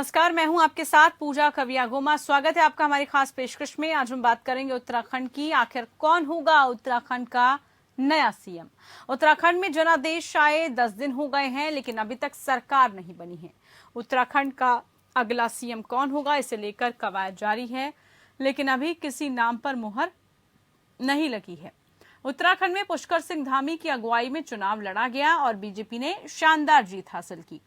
नमस्कार, मैं हूं आपके साथ पूजा कवियागोमा। स्वागत है आपका हमारी खास पेशकश में। आज हम बात करेंगे उत्तराखंड की। आखिर कौन होगा उत्तराखंड का नया सीएम? उत्तराखंड में जनादेश आए 10 दिन हो गए हैं, लेकिन अभी तक सरकार नहीं बनी है। उत्तराखंड का अगला सीएम कौन होगा, इसे लेकर कवायद जारी है, लेकिन अभी किसी नाम पर मुहर नहीं लगी है। उत्तराखंड में पुष्कर सिंह धामी की अगुवाई में चुनाव लड़ा गया और बीजेपी ने शानदार जीत हासिल की,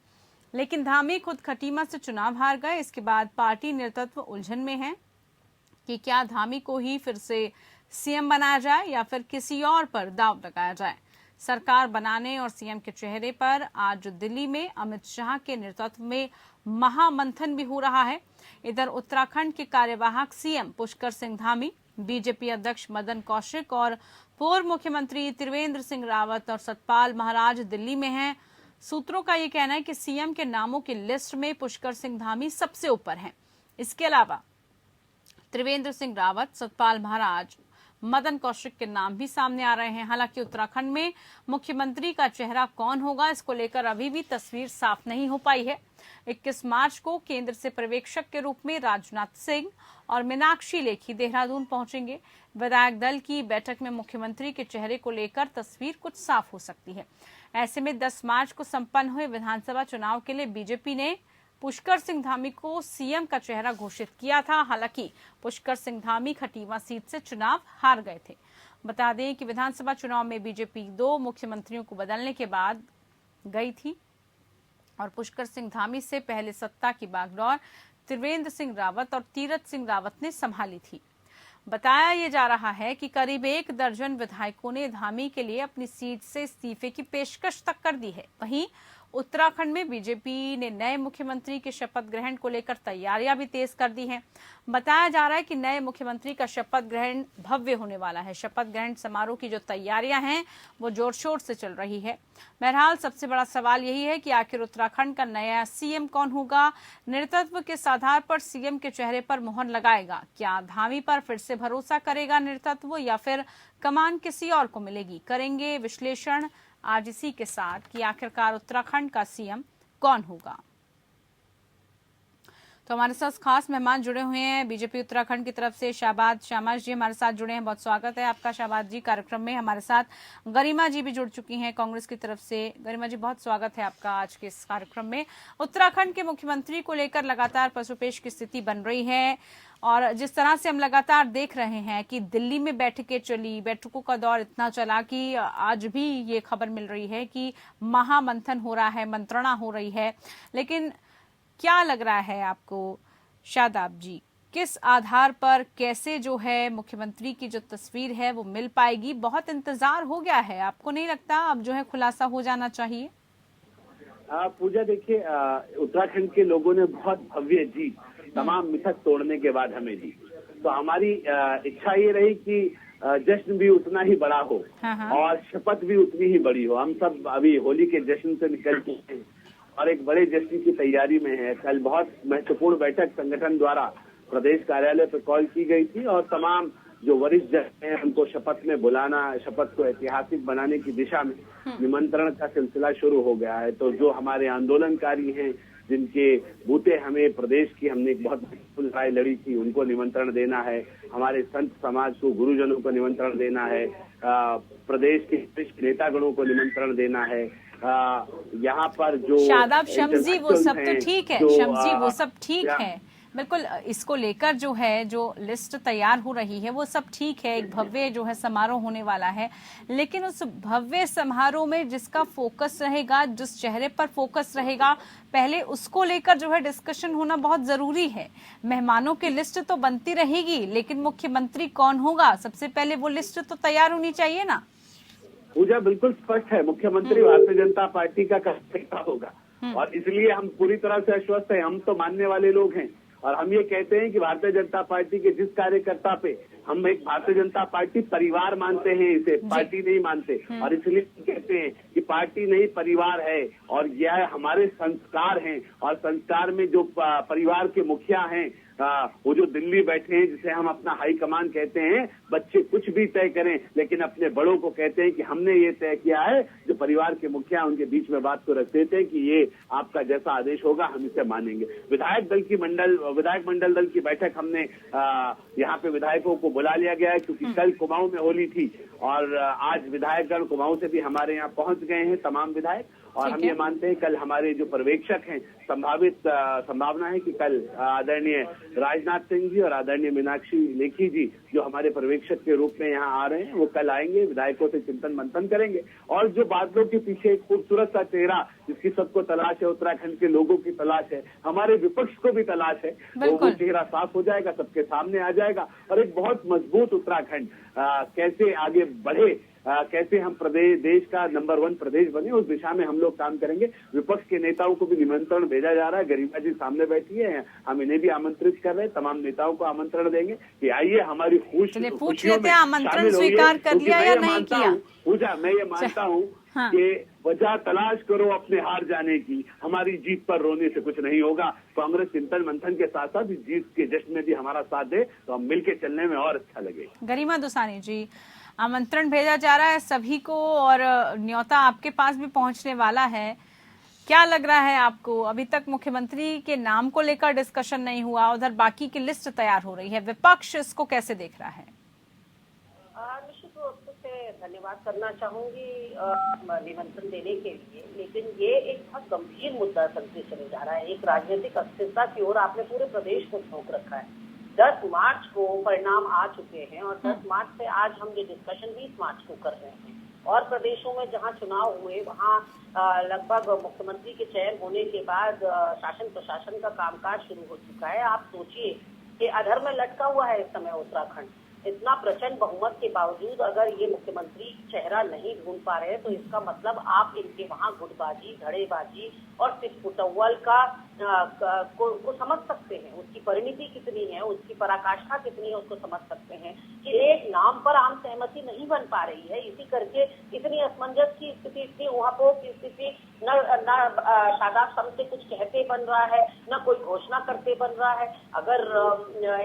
लेकिन धामी खुद खटीमा से चुनाव हार गए। इसके बाद पार्टी नेतृत्व उलझन में है कि क्या धामी को ही फिर से सीएम बनाया जाए या फिर किसी और पर दांव लगाया जाए। सरकार बनाने और सीएम के चेहरे पर आज दिल्ली में अमित शाह के नेतृत्व में महामंथन भी हो रहा है। इधर उत्तराखंड के कार्यवाहक सीएम पुष्कर सिंह धामी, बीजेपी अध्यक्ष मदन कौशिक और पूर्व मुख्यमंत्री त्रिवेंद्र सिंह रावत और सतपाल महाराज दिल्ली में हैं। सूत्रों का यह कहना है कि सीएम के नामों की लिस्ट में पुष्कर सिंह धामी सबसे ऊपर हैं। इसके अलावा त्रिवेंद्र सिंह रावत, सतपाल महाराज, मदन कौशिक के नाम भी सामने आ रहे हैं। हालांकि उत्तराखंड में मुख्यमंत्री का चेहरा कौन होगा, इसको लेकर अभी भी तस्वीर साफ नहीं हो पाई है। 21 मार्च को केंद्र से पर्यवेक्षक के रूप में राजनाथ सिंह और मीनाक्षी लेखी देहरादून पहुंचेंगे। विधायक दल की बैठक में मुख्यमंत्री के चेहरे को लेकर तस्वीर कुछ साफ हो सकती है। ऐसे में 10 मार्च को संपन्न हुए विधानसभा चुनाव के लिए बीजेपी ने पुष्कर सिंह धामी को सीएम का चेहरा घोषित किया था। हालांकि पुष्कर सिंह धामी खटीमा सीट से चुनाव हार गए थे। बता दें कि विधानसभा चुनाव में बीजेपी 2 मुख्यमंत्रियों को बदलने के बाद गई थी और पुष्कर सिंह धामी से पहले सत्ता की बागडोर त्रिवेंद्र सिंह रावत और तीरथ सिंह रावत ने संभाली थी। बताया ये जा रहा है कि करीब 1 दर्जन विधायकों ने धामी के लिए अपनी सीट से इस्तीफे की पेशकश तक कर दी है। वहीं उत्तराखंड में बीजेपी ने नए मुख्यमंत्री के शपथ ग्रहण को लेकर तैयारियां भी तेज कर दी हैं। बताया जा रहा है कि नए मुख्यमंत्री का शपथ ग्रहण भव्य होने वाला है। शपथ ग्रहण समारोह की जो तैयारियां हैं वो जोर शोर से चल रही है। बहरहाल सबसे बड़ा सवाल यही है कि आखिर उत्तराखंड का नया सीएम कौन होगा। नेतृत्व के आधार पर सीएम के चेहरे पर मुहर लगाएगा। क्या धामी पर फिर से भरोसा करेगा नेतृत्व या फिर कमान किसी और को मिलेगी? करेंगे विश्लेषण आज इसी के साथ कि आखिरकार उत्तराखंड का सीएम कौन होगा। तो हमारे साथ खास मेहमान जुड़े हुए हैं बीजेपी उत्तराखंड की तरफ से। शाहबाद शामाज जी हमारे साथ जुड़े हैं, बहुत स्वागत है आपका शाहबाद जी कार्यक्रम में। हमारे साथ गरिमा जी भी जुड़ चुकी हैं कांग्रेस की तरफ से। गरिमा जी, बहुत स्वागत है आपका आज के इस कार्यक्रम में। उत्तराखंड के मुख्यमंत्री को लेकर लगातार पसोपेश की स्थिति बन रही है और जिस तरह से हम लगातार देख रहे हैं कि दिल्ली में बैठकें चली, बैठकों का दौर इतना चला कि आज भी ये खबर मिल रही है कि महामंथन हो रहा है, मंत्रणा हो रही है। लेकिन क्या लग रहा है आपको शादाब जी, किस आधार पर कैसे जो है मुख्यमंत्री की जो तस्वीर है वो मिल पाएगी? बहुत इंतजार हो गया है, आपको नहीं लगता अब जो है खुलासा हो जाना चाहिए? पूजा, देखिए, उत्तराखंड के लोगों ने बहुत भव्य जीत, तमाम मिथक तोड़ने के बाद हमें दी। तो हमारी इच्छा ये रही कि जश्न भी उतना ही बड़ा हो और शपथ भी उतनी ही बड़ी हो। हम सब अभी होली के जश्न से निकल के हैं और एक बड़े जश्न की तैयारी में है। कल बहुत महत्वपूर्ण बैठक संगठन द्वारा प्रदेश कार्यालय पर कॉल की गई थी और तमाम जो वरिष्ठ जन हैं उनको शपथ में बुलाना, शपथ को ऐतिहासिक बनाने की दिशा में निमंत्रण का सिलसिला शुरू हो गया है। तो जो हमारे आंदोलनकारी हैं, जिनके बूते हमें प्रदेश की हमने एक बहुत महत्वपूर्ण लड़ाई लड़ी थी, उनको निमंत्रण देना है। हमारे संत समाज को, गुरुजनों को निमंत्रण देना है। प्रदेश के वरिष्ठ नेतागणों को निमंत्रण देना है। यहाँ पर जो शादाब शम्सी, वो सब तो ठीक है, शम्सी वो सब ठीक है, बिल्कुल। इसको लेकर जो है जो लिस्ट तैयार हो रही है वो सब ठीक है। एक भव्य जो है समारोह होने वाला है, लेकिन उस भव्य समारोह में जिसका फोकस रहेगा, जिस चेहरे पर फोकस रहेगा, पहले उसको लेकर जो है डिस्कशन होना बहुत जरूरी है। मेहमानों की लिस्ट तो बनती रहेगी, लेकिन मुख्यमंत्री कौन होगा, सबसे पहले वो लिस्ट तो तैयार होनी चाहिए ना। पूजा, बिल्कुल स्पष्ट है, मुख्यमंत्री भारतीय जनता पार्टी का कार्यकर्ता होगा और इसलिए हम पूरी तरह से आश्वस्त हैं। हम तो मानने वाले लोग हैं और हम ये कहते हैं कि भारतीय जनता पार्टी के जिस कार्यकर्ता पे हम एक भारतीय जनता पार्टी परिवार मानते हैं, इसे पार्टी नहीं मानते, और इसलिए कहते हैं कि पार्टी नहीं परिवार है और यह हमारे संस्कार हैं। और संस्कार में जो परिवार के मुखिया हैं, वो जो दिल्ली बैठे हैं, जिसे हम अपना हाई कमान कहते हैं, बच्चे कुछ भी तय करें लेकिन अपने बड़ों को कहते हैं कि हमने ये तय किया है। जो परिवार के मुखिया उनके बीच में बात को रख देते हैं कि ये आपका जैसा आदेश होगा हम इसे मानेंगे। विधायक मंडल दल की बैठक हमने यहाँ पे विधायकों को बुला लिया गया है, क्योंकि कल कुमाऊं में होली थी और आज विधायकगण कुमाऊं से भी हमारे यहाँ पहुंच गए हैं, तमाम विधायक। और हम ये मानते हैं कल हमारे जो पर्यवेक्षक हैं, संभावना है कि कल आदरणीय राजनाथ सिंह जी और आदरणीय मीनाक्षी लेखी जी जो हमारे पर्यवेक्षक के रूप में यहाँ आ रहे हैं, वो कल आएंगे, विधायकों से चिंतन मंथन करेंगे और जो बादलों के पीछे एक खूबसूरत सा चेहरा जिसकी सबको तलाश है, उत्तराखंड के लोगों की तलाश है, हमारे विपक्ष को भी तलाश है, वो चेहरा साफ हो जाएगा, सबके सामने आ जाएगा और एक बहुत मजबूत उत्तराखंड कैसे आगे बढ़े, कैसे हम देश का नंबर 1 प्रदेश बने, उस दिशा में हम लोग काम करेंगे। विपक्ष के नेताओं को भी निमंत्रण भेजा जा रहा है। गरिमा जी सामने बैठी है, हम इन्हें भी आमंत्रित कर रहे हैं, तमाम नेताओं को आमंत्रण देंगे कि आइए हमारी पूछ लेते हैं आमंत्रण स्वीकार कर लिया या नहीं किया। पूजा, मैं ये मानता हूँ कि वजह तलाश करो अपने हार जाने की, हमारी जीत पर रोने से कुछ नहीं होगा। कांग्रेस चिंतन मंथन के साथ साथ जीत के जश्न में भी हमारा साथ दे तो हम मिलकर चलने में और अच्छा लगे। गरिमा दुसानी जी, आमंत्रण भेजा जा रहा है सभी को और न्योता आपके पास भी पहुंचने वाला है। क्या लग रहा है आपको? अभी तक मुख्यमंत्री के नाम को लेकर डिस्कशन नहीं हुआ, उधर बाकी की लिस्ट तैयार हो रही है, विपक्ष इसको कैसे देख रहा है? निश्चित रूप से धन्यवाद करना चाहूंगी निमंत्रण देने के लिए, लेकिन ये एक बहुत गंभीर मुद्दा चलते चले जा रहा है। एक राजनीतिक अस्थिरता की ओर आपने पूरे प्रदेश को झोंक रखा है। 10 मार्च को परिणाम आ चुके हैं और 10 मार्च से आज हम ये डिस्कशन 20 मार्च को कर रहे हैं और प्रदेशों में जहां चुनाव हुए वहां लगभग मुख्यमंत्री के चयन होने के बाद शासन प्रशासन का कामकाज शुरू हो चुका है। आप सोचिए कि अधर में लटका हुआ है इस समय उत्तराखंड। इतना प्रचंड बहुमत के बावजूद अगर ये मुख्यमंत्री चेहरा नहीं ढूंढ पा रहे तो इसका मतलब आप इनके वहां गुटबाजी, धड़ेबाजी और तिटपुटव्वल को समझ सकते हैं। उसकी परिणति कितनी है, उसकी पराकाष्ठा कितनी है, उसको समझ सकते हैं कि एक नाम पर आम सहमति नहीं बन पा रही है। इसी करके इतनी असमंजस की स्थिति, इतनी ऊहापोह की स्थिति, न शादाब सम से कुछ कहते बन रहा है, न कोई घोषणा करते बन रहा है। अगर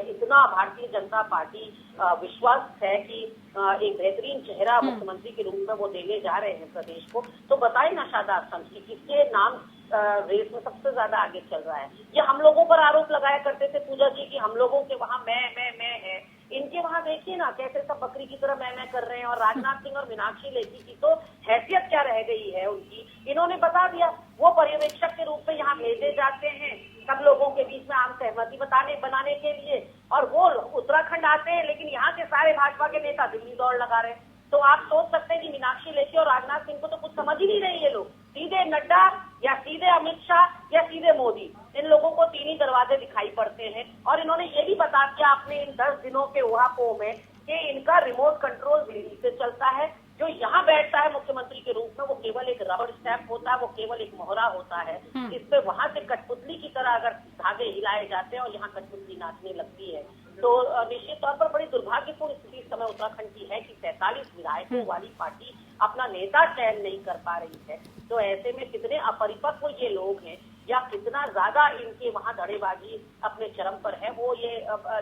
इतना भारतीय जनता पार्टी विश्वास है कि एक बेहतरीन चेहरा मुख्यमंत्री के रूप में वो देने जा रहे हैं प्रदेश को, तो बताइए ना शादाब सम की किसके नाम रेस में सबसे ज्यादा आगे चल रहा है। ये हम लोगों पर आरोप लगाया करते थे पूजा जी कि हम लोगों के वहाँ मैं है, इनके वहाँ देखिए ना कैसे सब बकरी की तरह मैं कर रहे हैं। और राजनाथ सिंह और मीनाक्षी लेखी की तो हैसियत क्या रह गई है उनकी, इन्होंने बता दिया। वो पर्यवेक्षक के रूप में यहाँ भेजे जाते हैं सब लोगों के बीच में आम सहमति बनाने के लिए, और वो उत्तराखंड आते हैं लेकिन यहाँ के सारे भाजपा के नेता दिल्ली दौड़ लगा रहे हैं। तो आप सोच सकते हैं कि मीनाक्षी लेखी और राजनाथ सिंह को तो कुछ समझ ही नहीं रही ये लोग, सीधे नड्डा या सीधे अमित शाह या सीधे मोदी, इन लोगों को 3 ही दरवाजे दिखाई पड़ते हैं। और इन्होंने ये भी बता दिया अपने इन 10 दिनों के उहापोह में कि इनका रिमोट कंट्रोल दिल्ली से चलता है। जो यहाँ बैठता है मुख्यमंत्री के रूप में वो केवल एक रबर स्टैंप होता है, वो केवल एक मोहरा होता है। इस पे वहां से कठपुतली की तरह अगर धागे हिलाए जाते हैं और यहाँ कठपुतली नाचने लगती है, तो निश्चित तौर पर बड़ी दुर्भाग्यपूर्ण स्थिति इस समय उत्तराखंड की है कि 47 विधायकों वाली पार्टी अपना नेता चयन नहीं कर पा रही है। तो ऐसे में कितने अपरिपक्व ये लोग हैं या कितना ज्यादा इनके वहाँ धड़ेबाजी अपने चरम पर है, वो ये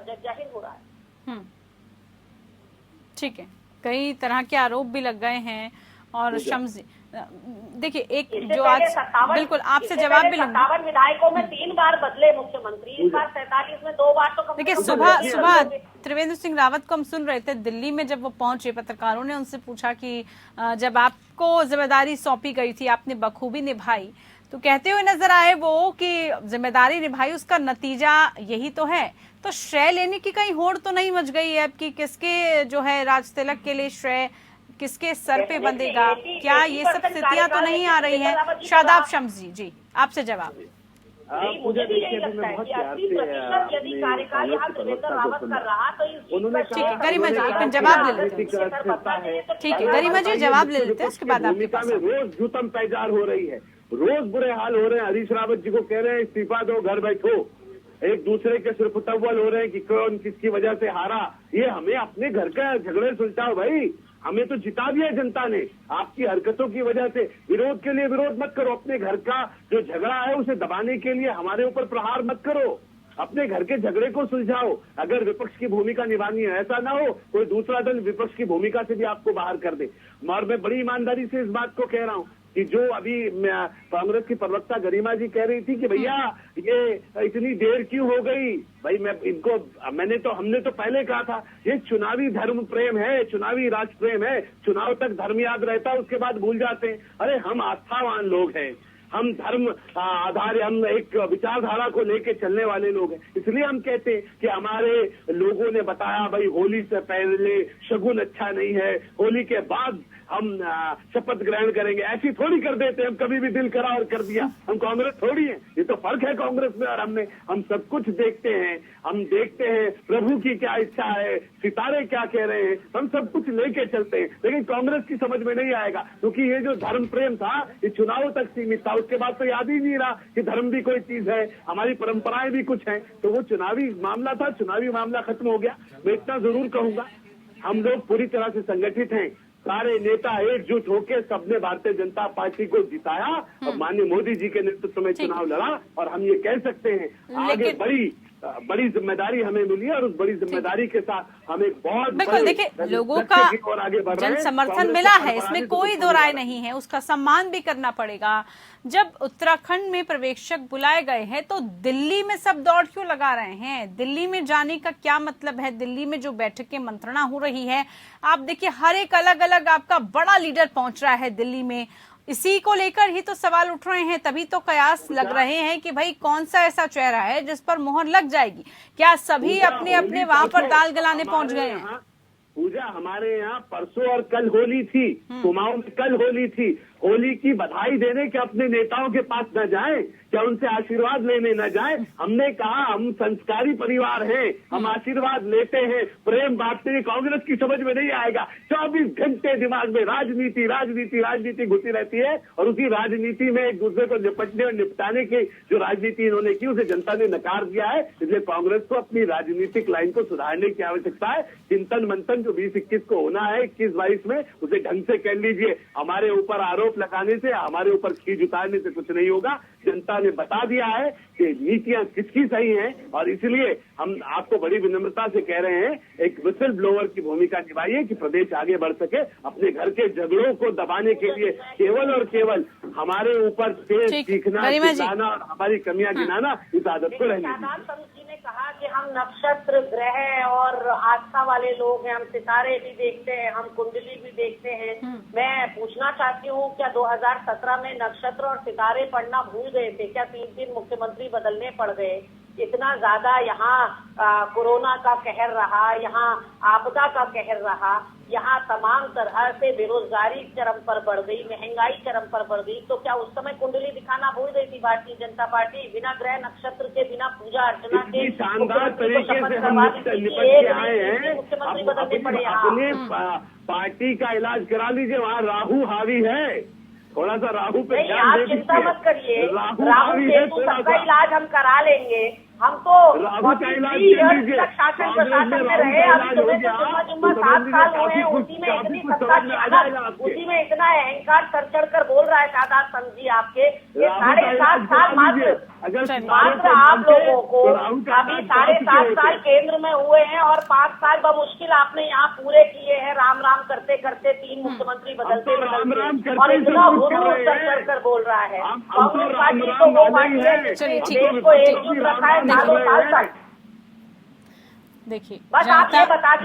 जाहिर हो रहा है। ठीक है, कई तरह के आरोप भी लग गए हैं और शम्स देखिए एक जो आज बिल्कुल आपसे जवाब भी लूंगा। 57 विधायकों में 3 बार बदले मुख्यमंत्री, इस बार 47 में 2 बार। तो देखिए सुबह त्रिवेंद्र सिंह रावत को हम सुन रहे थे दिल्ली में, जब वो पहुंचे पत्रकारों ने उनसे पूछा कि जब आपको जिम्मेदारी सौंपी गई थी आपने बखूबी निभाई, तो कहते हुए नजर आए वो कि जिम्मेदारी निभाई उसका नतीजा यही तो है। तो श्रेय लेने की कहीं होड़ तो नहीं मच गई है अब कि किसके जो है राज तिलक के लिए श्रेय किसके सर पे बंधेगा? क्या ये सब स्थितियां तो नहीं आ रही हैं? शादाब शम्स जी आपसे जवाब। मुझे भी यही लगता है कि 80% यदि कार्यकाल यहाँ त्रिवेंद्र रावत कर रहा तो ठीक है गरिमा जी एक जवाब ले लेते हैं। ठीक है गरिमा जी जवाब ले लेते हैं, उसके बाद आपके पास। रोज जूतम पैजार हो रही है, रोज बुरे हाल हो रहे हैं। हरीश रावत जी को कह रहे हैं इस्तीफा दो, घर बैठो। एक दूसरे के सिर पुतव्वल हो रहे हैं कि कौन किसकी वजह से हारा। ये हमें अपने घर का झगड़े सुलझाओ भाई, हमें तो जिता दिया जनता ने। आपकी हरकतों की वजह से विरोध के लिए विरोध मत करो, अपने घर का जो झगड़ा है उसे दबाने के लिए हमारे ऊपर प्रहार मत करो। अपने घर के झगड़े को सुलझाओ। अगर विपक्ष की भूमिका निभानी है, ऐसा ना हो कोई दूसरा दल विपक्ष की भूमिका से भी आपको बाहर कर दे। और मैं बड़ी ईमानदारी से इस बात को कह रहा हूं कि जो अभी कांग्रेस की प्रवक्ता गरिमा जी कह रही थी कि भैया ये इतनी देर क्यों हो गई, भाई हमने तो पहले कहा था ये चुनावी धर्म प्रेम है, चुनावी राष्ट्र प्रेम है। चुनाव तक धर्म याद रहता है, उसके बाद भूल जाते हैं। अरे हम आस्थावान लोग हैं, हम धर्म आधार, हम एक विचारधारा को लेके चलने वाले लोग हैं। इसलिए हम कहते हैं कि हमारे लोगों ने बताया भाई होली से पहले शगुन अच्छा नहीं है, होली के बाद हम शपथ ग्रहण करेंगे। ऐसी थोड़ी कर देते हम, कभी भी दिल करा और कर दिया। हम कांग्रेस थोड़ी है, ये तो फर्क है कांग्रेस में और हमने। हम सब कुछ देखते हैं, हम देखते हैं प्रभु की क्या इच्छा है, सितारे क्या कह रहे हैं, हम सब कुछ लेके चलते हैं। लेकिन कांग्रेस की समझ में नहीं आएगा, क्योंकि ये जो धर्म प्रेम था ये चुनाव तक सीमित था। उसके बाद तो याद ही नहीं रहा कि धर्म भी कोई चीज है, हमारी परंपराएं भी कुछ हैं। तो वो चुनावी मामला था, चुनावी मामला खत्म हो गया। मैं इतना जरूर कहूंगा, हम लोग पूरी तरह से संगठित हैं, सारे नेता एकजुट होकर सबने भारतीय जनता पार्टी को जिताया और माननीय मोदी जी के नेतृत्व में चुनाव लड़ा। और हम ये कह सकते हैं आगे बड़ी जिम्मेदारी हमें मिली है और उस बड़ी जिम्मेदारी के साथ हम एक बहुत बिल्कुल, देखिए लोगों का जन समर्थन मिला है, इसमें कोई दो राय नहीं है, उसका सम्मान भी करना पड़ेगा। जब उत्तराखंड में पर्यवेक्षक बुलाए गए हैं तो दिल्ली में सब दौड़ क्यों लगा रहे हैं? दिल्ली में जाने का क्या मतलब है? दिल्ली में जो बैठक की मंत्रणा हो रही है, आप देखिए हर एक अलग अलग आपका बड़ा लीडर पहुंच रहा है दिल्ली में। इसी को लेकर ही तो सवाल उठ रहे हैं, तभी तो कयास लग रहे हैं कि भाई कौन सा ऐसा चेहरा है जिस पर मोहर लग जाएगी। क्या सभी अपने अपने वहां पर दाल गलाने पहुंच गए हैं? पूजा, हमारे यहाँ परसों और कल होली थी, कुमाऊं में कल होली थी। होली की बधाई देने के अपने नेताओं के पास न जाएं, क्या उनसे आशीर्वाद लेने न जाएं? हमने कहा हम संस्कारी परिवार हैं, हम आशीर्वाद लेते हैं, प्रेम बांटते हैं। कांग्रेस की समझ में नहीं आएगा, 24 घंटे दिमाग में राजनीति राजनीति राजनीति घुसी रहती है और उसी राजनीति में एक दूसरे को निपटने और निपटाने की जो राजनीति इन्होंने की उसे जनता ने नकार दिया है। इसलिए कांग्रेस को अपनी राजनीतिक लाइन को सुधारने की आवश्यकता है। चिंतन मंथन जो 20-21 को होना है, 21-22 में, उसे ढंग से कर लीजिए। हमारे ऊपर आरोप लगाने से, हमारे ऊपर खींच उतारने से कुछ नहीं होगा। जनता ने बता दिया है कि नीतियां किसकी सही हैं और इसलिए हम आपको बड़ी विनम्रता से कह रहे हैं, एक विसल ब्लोअर की भूमिका निभाइए कि प्रदेश आगे बढ़ सके। अपने घर के झगड़ों को दबाने के लिए केवल और केवल हमारे ऊपर तेज सीखना, चिल्लाना और हमारी कमियां गिनाना, इस आदत को रहने दीजिए। कहा कि हम नक्षत्र, ग्रह और आस्था वाले लोग हैं, हम सितारे भी देखते हैं, हम कुंडली भी देखते हैं। मैं पूछना चाहती हूँ, क्या 2017 में नक्षत्र और सितारे पढ़ना भूल गए थे? क्या 3 दिन मुख्यमंत्री बदलने पड़ गए? इतना ज्यादा यहाँ कोरोना का कहर रहा, यहाँ आपदा का कहर रहा, यहाँ तमाम तरह से बेरोजगारी चरम पर बढ़ गई, महंगाई चरम पर बढ़ गई, तो क्या उस समय कुंडली दिखाना भूल गई थी भारतीय जनता पार्टी? बिना ग्रह नक्षत्र के, बिना पूजा अर्चना के शानदार तरीके से हम निपट के आए हैं। मुख्यमंत्री बदलने पड़े। अपने पार्टी का इलाज करा लीजिए, वहाँ राहु हावी है, थोड़ा सा राहु पे ध्यान दे दीजिए। चिंता मत करिए, राहु हावी है, सबका इलाज हम करा लेंगे। हम तो राहु का इलाज कर लीजिए। शासन प्रशासन में रहे, अभी तुम्हें तो जुम्मा 7 साल हुए हैं, उसी में इतनी सत्ता की आदत, उसी में इतना अहंकार चढ़ चढ़ कर बोल रहा है शादात समझी आपके। ये 7.5 साल मात्र आप लोगों को, अभी 7.5 साल केंद्र में हुए हैं और 5 साल बमुश्किल आपने यहाँ पूरे किए हैं, राम राम करते करते 3 मुख्यमंत्री बदलते और इतना चढ़ कर बोल रहा है। कांग्रेस पार्टी को वो पार्टी है देश को एकजुट रखा है सालों साल तक। देखिए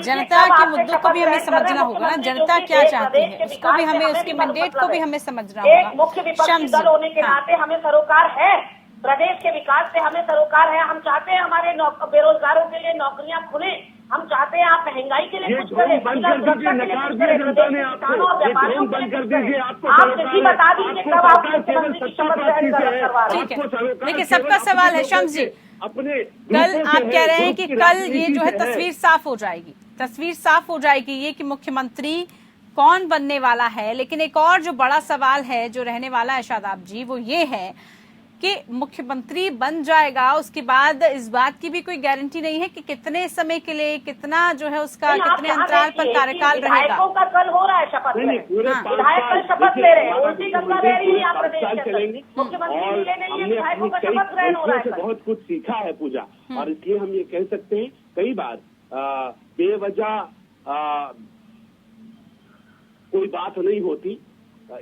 जनता के मुद्दों को भी हमें समझना होगा ना, जनता क्या चाहती है उसको भी हमें, उसके मैंडेट को भी हमें समझना होगा। एक मुख्य विपक्षी दल होने के नाते हमें सरोकार है, प्रदेश के विकास से हमें सरोकार है। हम चाहते हैं हमारे बेरोजगारों के लिए नौकरियां खुले, हम चाहते हैं आप महंगाई के लिए कुछ करें, आप किसी बता दीजिए कब आप मुख्यमंत्री की शपथ ग्रहण करवा रहे हैं। देखिए सबका सवाल है शम्स जी, कल आप कह रहे हैं कि कल ये जो है तस्वीर साफ हो जाएगी, तस्वीर साफ हो जाएगी ये कि मुख्यमंत्री कौन बनने वाला है। लेकिन एक और जो बड़ा सवाल है जो रहने वाला है शादाब जी, वो ये है कि मुख्यमंत्री बन जाएगा, उसके बाद इस बात की भी कोई गारंटी नहीं है कि कितने समय के लिए, कितना जो है उसका, कितने अंतराल पर कार्यकाल रहेगा। विधायकों का कल हो रहा है शपथ नहीं, ग्रहण, पूरे हाँ। 5 विधायक कल साल शपथ ले रहे हैं, उल्टी गंगा बह रही है यहाँ पूरे 5 प्रदेश साल के अंदर। चलेंगे मुख्यमंत्री और मिले नहीं है, हमने विधायकों का अपनी शपथ ग्रहण हो रहा है से कल। बहुत कुछ सीखा है पूजा, और इसलिए हम ये कह सकते हैं कई बार बेवजह कोई बात नहीं होती,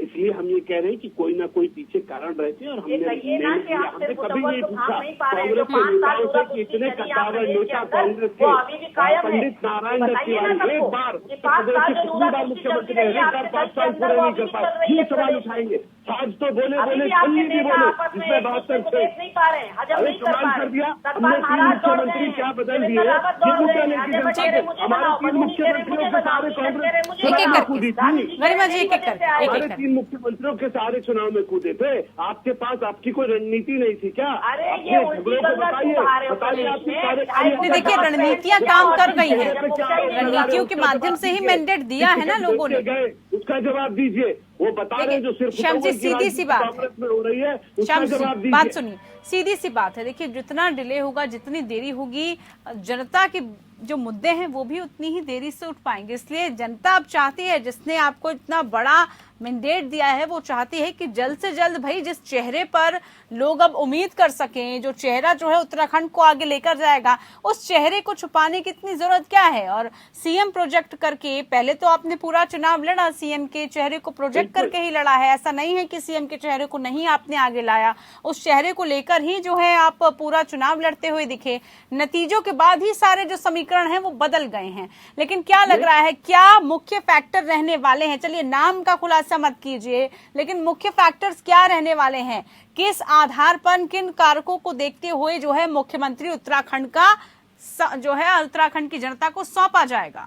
इसलिए हम ये कह रहे हैं कि कोई ना कोई पीछे कारण रहते हैं। और हमने कहिए ना कि आप हमने सिर्फ कभी नहीं मुतव्वल को पूछा थाम नहीं पा रहे हैं, कांग्रेस जो 5 के साल नेताओं से पूरा कि कुश्ती इतने चली कद्दावर आपने नेता देश के कांग्रेस अंदर, वो अभी भी कायम है। पंडित नारायण दत्त बताइए ना तिवारी एक सबको, बार ये 5 साल जो कितनी बार मुख्यमंत्री रहे, एक बार 5 साल पूरे नहीं कर पाए, क्यों सवाल उठाएंगे? आज तो बोले अभी बोले भी आपके छल्ली भी नेता बोले, आपस में जिसमें एक दूसरे 72 को थे। देख नहीं पा रहे हैं, हजम अरे नहीं कर कमाल पा कर रहे दिया, हैं। हमने सतपाल 3 महाराज दौड़ रहे मुख्यमंत्री हैं, क्या बदल देवेंद्र दिए, रावत ये दौड़ मुद्दा रहे हैं, लेके अजय जनता बटेरे को मुझे हमारे बनाओ, 3 बलूनी चेहरे मुख्यमंत्रियों मुझे के बनाओ, सारे नीरज कांग्रेस चेहरे मुझे चुनाव एक-एक में करके। कूदी थी। गरिमा जी एक-एक करके, एक-एक हमारे करके। 3 मुख्यमंत्रियों के सारे चुनाव में कूदे थे, आपके पास आपकी कोई रणनीति नहीं थी क्या? अरे ये अपने उल्टी झगड़ों को गंगा बताइए, क्यों बहा रहे हो बताइए प्रदेश आपके में? सारे विधायकों नहीं, देखिए का रणनीतियां क्या काम और कर गई चीजें हैं, जब मुख्यमंत्री रणनीतियों के उसका माध्यम जवाब से ही दीजिए। मैंडेट दिया है ना लोगों ने। गए, उसका जवाब दीजिए। वो बता रहे हैं जो सिर्फ श्याम जी, मुतव्वल की सीधी सी राजनीति बात है। कांग्रेस में हो रही है, उसका श्याम जवाब जी दीजिए। बात सुनिए, सीधी सी बात है। देखिए जितना डिले होगा, जितनी देरी होगी, जनता के जो मुद्दे हैं वो भी उतनी ही देरी से उठ पाएंगे। इसलिए जनता अब चाहती है, जिसने आपको इतना बड़ा मैंडेट दिया है, वो चाहती है कि जल्द से जल्द भाई जिस चेहरे पर लोग अब उम्मीद कर सकें, जो चेहरा जो है उत्तराखंड को आगे लेकर जाएगा, उस चेहरे को छुपाने की इतनी जरूरत क्या है? और सीएम प्रोजेक्ट करके पहले तो आपने पूरा चुनाव लड़ा, सीएम के चेहरे को प्रोजेक्ट करके ही लड़ा है। ऐसा नहीं है कि सीएम के चेहरे को नहीं आपने आगे लाया, उस चेहरे को लेकर ही जो है आप पूरा चुनाव लड़ते हुए दिखे। नतीजों के बाद ही सारे जो समीकरण हैं वो बदल गए हैं। लेकिन क्या लग रहा है, क्या मुख्य फैक्टर रहने वाले हैं? चलिए नाम का खुलासा मत कीजिए, लेकिन मुख्य फैक्टर्स क्या रहने वाले हैं? किस आधार पर, किन कारकों को देखते हुए जो है मुख्यमंत्री उत्तराखंड का जो है उत्तराखंड की जनता को सौंपा जाएगा?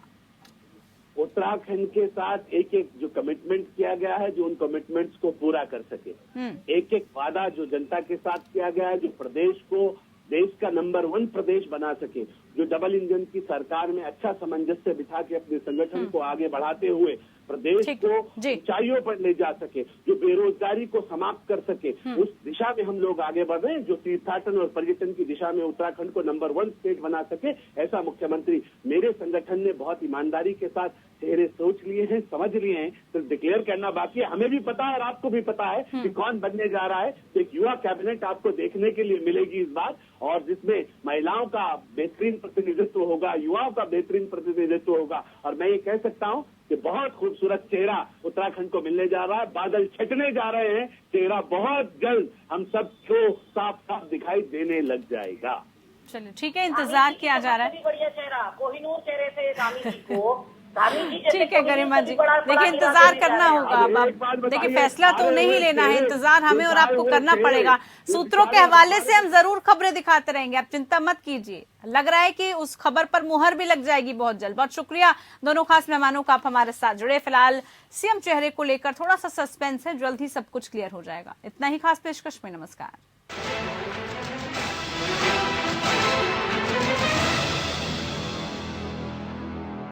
उत्तराखंड के साथ एक एक जो कमिटमेंट किया गया है, जो उन कमिटमेंट्स को पूरा कर सके, एक एक वादा जो जनता के साथ किया गया है, जो प्रदेश को देश का नंबर 1 प्रदेश बना सके, जो डबल इंजन की सरकार में अच्छा सामंजस्य बिठा के अपने संगठन को आगे बढ़ाते हुए प्रदेश को ऊंचाइयों पर ले जा सके, जो बेरोजगारी को समाप्त कर सके, उस दिशा में हम लोग आगे बढ़ रहे हैं। जो तीर्थाटन और पर्यटन की दिशा में उत्तराखंड को नंबर 1 स्टेट बना सके, ऐसा मुख्यमंत्री मेरे संगठन ने बहुत ईमानदारी के साथ चेहरे सोच लिए हैं, समझ लिए हैं। तो डिक्लेयर करना बाकी है। हमें भी पता है और आपको भी पता है कि कौन बनने जा रहा है। एक युवा कैबिनेट आपको देखने के लिए मिलेगी इस बार, और जिसमें महिलाओं का बेहतरीन प्रतिनिधित्व होगा, युवाओं का बेहतरीन प्रतिनिधित्व होगा। और मैं ये कह सकता हूँ कि बहुत खूबसूरत चेहरा उत्तराखंड को मिलने जा रहा है। बादल छटने जा रहे हैं, चेहरा बहुत जल्द हम सबको साफ साफ दिखाई देने लग जाएगा। चलिए ठीक है, इंतजार किया जा रहा है। बढ़िया चेहरा, कोहिनूर चेहरे से धामी जी को, ठीक है गरिमा जी, देखिए इंतजार करना होगा। अब देखिए फैसला तो नहीं लेना है, इंतजार हमें और आपको करना पड़ेगा। सूत्रों के हवाले से हम जरूर खबरें दिखाते रहेंगे, आप चिंता मत कीजिए। लग रहा है कि उस खबर पर मुहर भी लग जाएगी बहुत जल्द। बहुत शुक्रिया दोनों खास मेहमानों का, आप हमारे साथ जुड़े। फिलहाल सीएम चेहरे को लेकर थोड़ा सा सस्पेंस है, जल्द ही सब कुछ क्लियर हो जाएगा। इतना ही खास पेशकश में, नमस्कार।